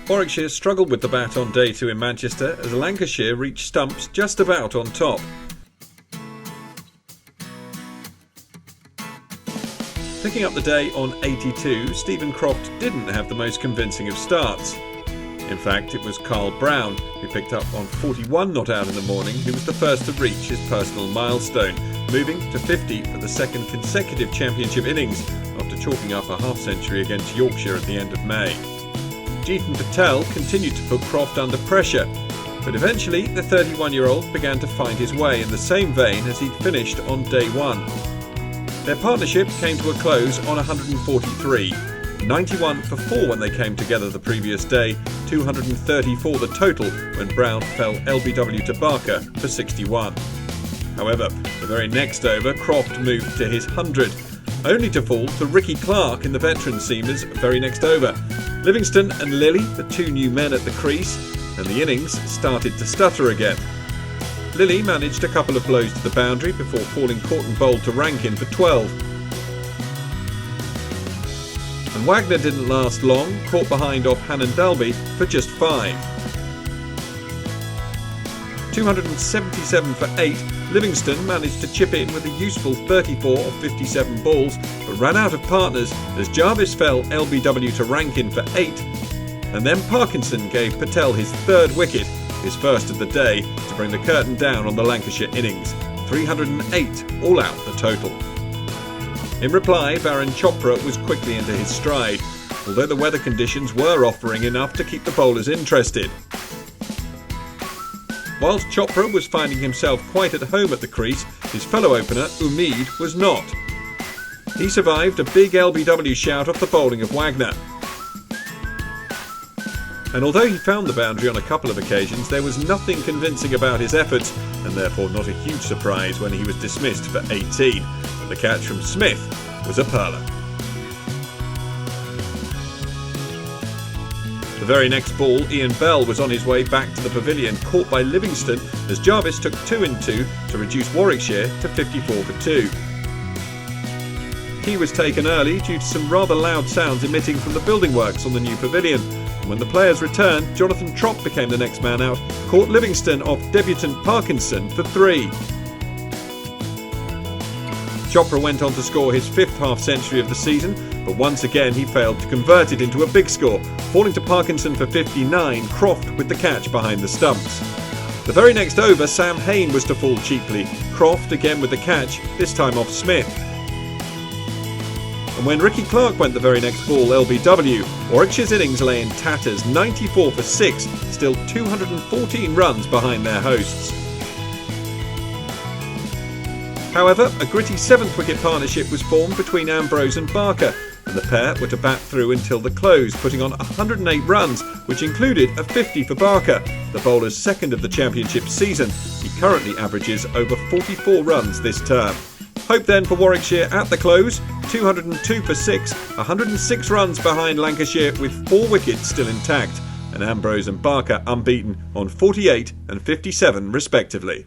Warwickshire struggled with the bat on day 2 in Manchester as Lancashire reached stumps just about on top. Picking up the day on 82, Stephen Croft didn't have the most convincing of starts. In fact, it was Carl Brown, who picked up on 41 not out in the morning, who was the first to reach his personal milestone, moving to 50 for the second consecutive championship innings after chalking up a half-century against Yorkshire at the end of May. Jeetan Patel continued to put Croft under pressure, but eventually the 31-year-old began to find his way in the same vein as he'd finished on day 1. Their partnership came to a close on 143, 91 for 4 when they came together the previous day, 234 the total when Brown fell LBW to Barker for 61. However, the very next over, Croft moved to his 100, only to fall to Ricky Clark in the veteran seamers very next over. Livingston and Lilly, the two new men at the crease, and the innings started to stutter again. Lilly managed a couple of blows to the boundary before falling caught and bowled to Rankin for 12. And Wagner didn't last long, caught behind off Hannon Dalby for just 5. 277 for 8, Livingston managed to chip in with a useful 34 of 57 balls, but ran out of partners as Jarvis fell LBW to Rankin for 8, and then Parkinson gave Patel his 3rd wicket, his first of the day, to bring the curtain down on the Lancashire innings. 308 all out the total. In reply, Varun Chopra was quickly into his stride, although the weather conditions were offering enough to keep the bowlers interested. Whilst Chopra was finding himself quite at home at the crease, his fellow opener, Umeed, was not. He survived a big LBW shout off the bowling of Wagner. And although he found the boundary on a couple of occasions, there was nothing convincing about his efforts, and therefore not a huge surprise when he was dismissed for 18. But the catch from Smith was a pearler. The very next ball, Ian Bell was on his way back to the pavilion, caught by Livingston as Jarvis took 2 in 2 to reduce Warwickshire to 54 for 2. He was taken early due to some rather loud sounds emitting from the building works on the new pavilion. And when the players returned, Jonathan Trott became the next man out, caught Livingston off debutant Parkinson for 3. Chopra went on to score his 5th half-century of the season, but once again he failed to convert it into a big score, falling to Parkinson for 59, Croft with the catch behind the stumps. The very next over, Sam Hain was to fall cheaply, Croft again with the catch, this time off Smith. And when Ricky Clark went the very next ball LBW, Warwickshire's innings lay in tatters, 94 for 6, still 214 runs behind their hosts. However, a gritty 7th wicket partnership was formed between Ambrose and Barker, and the pair were to bat through until the close, putting on 108 runs, which included a 50 for Barker, the bowler's 2nd of the championship season. He currently averages over 44 runs this term. Hope then for Warwickshire at the close, 202 for 6, 106 runs behind Lancashire with 4 wickets still intact, and Ambrose and Barker unbeaten on 48 and 57 respectively.